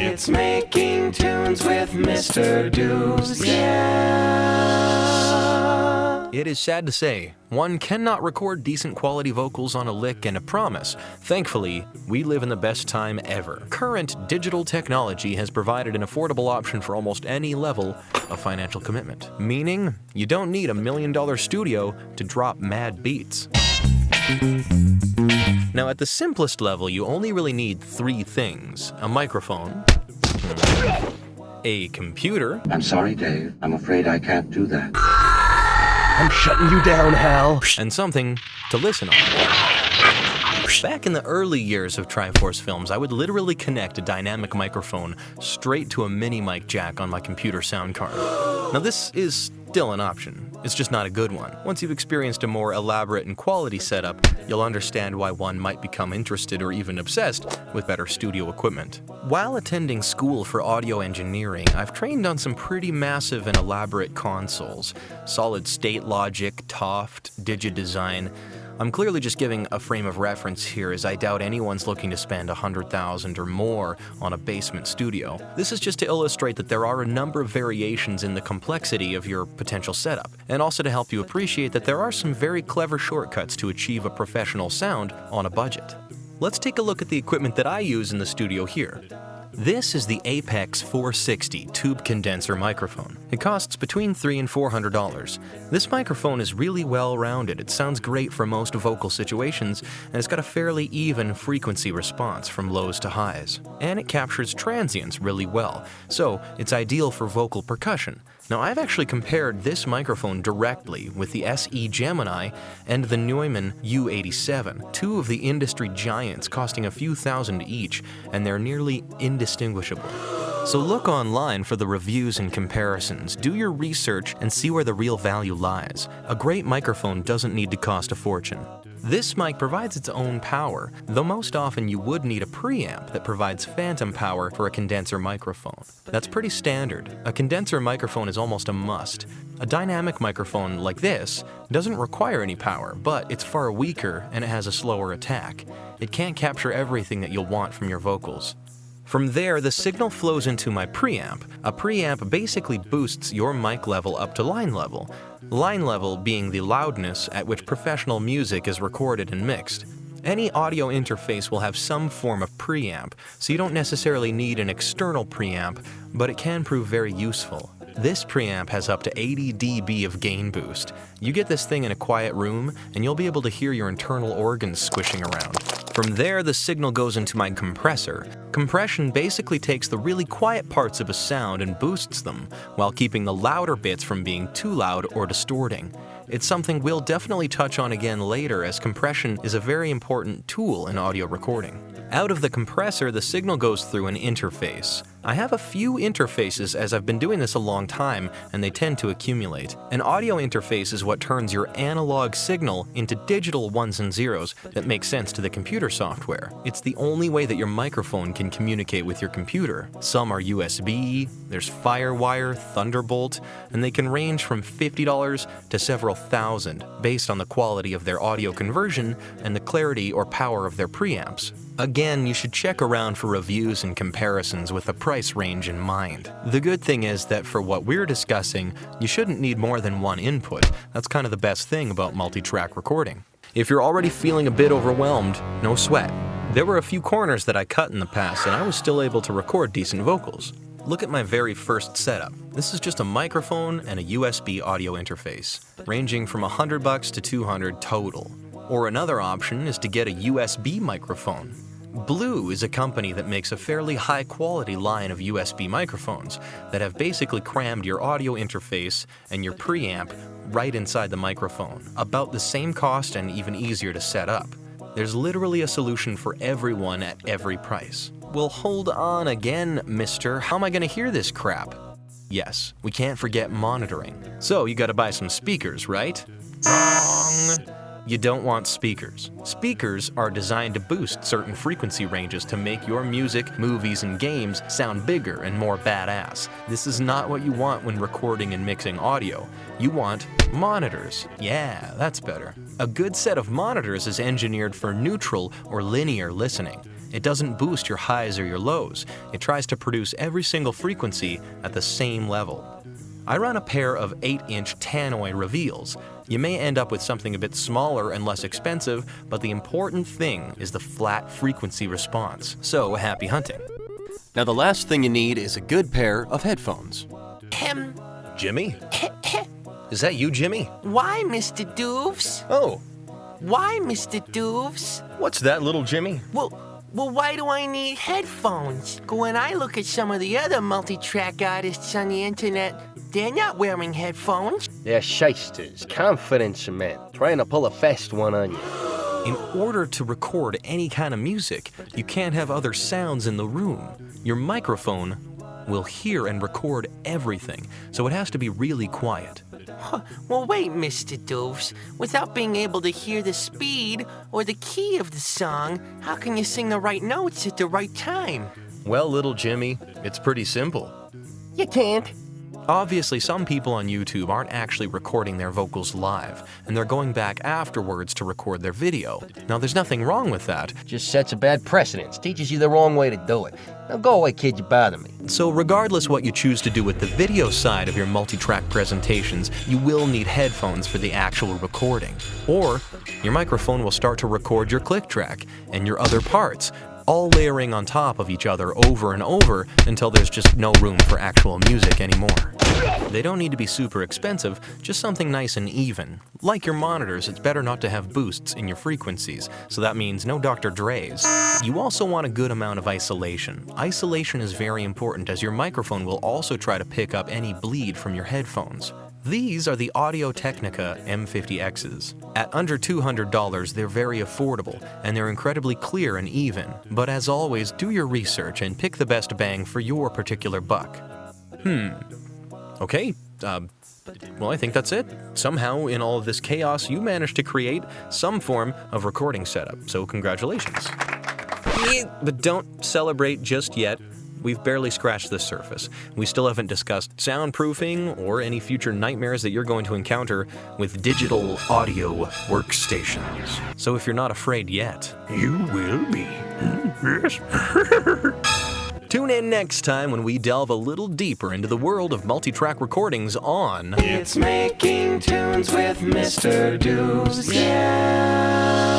It's Making Tunes with Mr. Dooves, yeah! It is sad to say, one cannot record decent quality vocals on a lick and a promise. Thankfully, we live in the best time ever. Current digital technology has provided an affordable option for almost any level of financial commitment. Meaning, you don't need $1 million studio to drop mad beats. Now, at the simplest level, you only really need 3 things: a microphone, a computer. I'm sorry, Dave. I'm afraid I can't do that. I'm shutting you down, Hal. And something to listen on. Back in the early years of Triforce films, I would literally connect a dynamic microphone straight to a mini mic jack on my computer sound card. Now, this is still an option. It's just not a good one. Once you've experienced a more elaborate and quality setup, you'll understand why one might become interested or even obsessed with better studio equipment. While attending school for audio engineering, I've trained on some pretty massive and elaborate consoles: Solid State Logic, Toft, DigiDesign. I'm clearly just giving a frame of reference here, as I doubt anyone's looking to spend $100,000 or more on a basement studio. This is just to illustrate that there are a number of variations in the complexity of your potential setup, and also to help you appreciate that there are some very clever shortcuts to achieve a professional sound on a budget. Let's take a look at the equipment that I use in the studio here. This is the Apex 460 tube condenser microphone. It costs between $300 and $400. This microphone is really well-rounded. It sounds great for most vocal situations, and it's got a fairly even frequency response from lows to highs. And it captures transients really well, so it's ideal for vocal percussion. Now, I've actually compared this microphone directly with the SE Gemini and the Neumann U87, 2 of the industry giants costing a few thousand each, and they're nearly indistinguishable. So look online for the reviews and comparisons, do your research, and see where the real value lies. A great microphone doesn't need to cost a fortune. This mic provides its own power, though most often you would need a preamp that provides phantom power for a condenser microphone. That's pretty standard. A condenser microphone is almost a must. A dynamic microphone like this doesn't require any power, but it's far weaker and it has a slower attack. It can't capture everything that you'll want from your vocals. From there, the signal flows into my preamp. A preamp basically boosts your mic level up to line level. Line level being the loudness at which professional music is recorded and mixed. Any audio interface will have some form of preamp, so you don't necessarily need an external preamp, but it can prove very useful. This preamp has up to 80 dB of gain boost. You get this thing in a quiet room, and you'll be able to hear your internal organs squishing around. From there, the signal goes into my compressor. Compression basically takes the really quiet parts of a sound and boosts them, while keeping the louder bits from being too loud or distorting. It's something we'll definitely touch on again later, as compression is a very important tool in audio recording. Out of the compressor, the signal goes through an interface. I have a few interfaces, as I've been doing this a long time, and they tend to accumulate. An audio interface is what turns your analog signal into digital ones and zeros that make sense to the computer software. It's the only way that your microphone can communicate with your computer. Some are USB, there's Firewire, Thunderbolt, and they can range from $50 to several thousand, based on the quality of their audio conversion and the clarity or power of their preamps. Again, you should check around for reviews and comparisons with a price range in mind. The good thing is that for what we're discussing, you shouldn't need more than one input. That's kind of the best thing about multi-track recording. If you're already feeling a bit overwhelmed, no sweat. There were a few corners that I cut in the past, and I was still able to record decent vocals. Look at my very first setup. This is just a microphone and a USB audio interface, ranging from $100 to $200 total. Or another option is to get a USB microphone. Blue is a company that makes a fairly high-quality line of USB microphones that have basically crammed your audio interface and your preamp right inside the microphone, about the same cost and even easier to set up. There's literally a solution for everyone at every price. Well, hold on again, mister. How am I going to hear this crap? Yes, we can't forget monitoring. So you gotta buy some speakers, right? Wrong! You don't want speakers. Speakers are designed to boost certain frequency ranges to make your music, movies, and games sound bigger and more badass. This is not what you want when recording and mixing audio. You want monitors. Yeah, that's better. A good set of monitors is engineered for neutral or linear listening. It doesn't boost your highs or your lows. It tries to produce every single frequency at the same level. I run a pair of 8-inch Tannoy Reveals. You may end up with something a bit smaller and less expensive, but the important thing is the flat frequency response. So happy hunting. Now the last thing you need is a good pair of headphones. Jimmy? Is that you, Jimmy? Why, Mr. Dooves? Oh, Why, Mr. Dooves? what's that, little Jimmy? Well, why do I need headphones? When I look at some of the other multi-track artists on the internet, they're not wearing headphones. They're shysters, confidence cement, trying to pull a fast one on you. In order to record any kind of music, you can't have other sounds in the room. Your microphone will hear and record everything, so it has to be really quiet. Well, wait, Mr. Dooves. Without being able to hear the speed or the key of the song, how can you sing the right notes at the right time? Well, little Jimmy, it's pretty simple. You can't. Obviously, some people on YouTube aren't actually recording their vocals live, and they're going back afterwards to record their video. Now, there's nothing wrong with that. Just sets a bad precedence, teaches you the wrong way to do it. Now go away, kid, you bother me. So regardless what you choose to do with the video side of your multi-track presentations, you will need headphones for the actual recording. Or your microphone will start to record your click track and your other parts, all layering on top of each other over and over until there's just no room for actual music anymore. They don't need to be super expensive, just something nice and even. Like your monitors, it's better not to have boosts in your frequencies, so that means no Dr. Dre's. You also want a good amount of isolation. Isolation is very important as your microphone will also try to pick up any bleed from your headphones. These are the audiotechnica M50Xs. At under $200, they're very affordable, and they're incredibly clear and even. But as always, do your research and pick the best bang for your particular buck. Okay, well, I think that's it. Somehow, in all of this chaos, you managed to create some form of recording setup, so congratulations. But don't celebrate just yet. We've barely scratched the surface. We still haven't discussed soundproofing or any future nightmares that you're going to encounter with digital audio workstations. So if you're not afraid yet, you will be. Yes. Tune in next time when we delve a little deeper into the world of multi-track recordings on It's making tunes with Mr. Dooves. Yeah.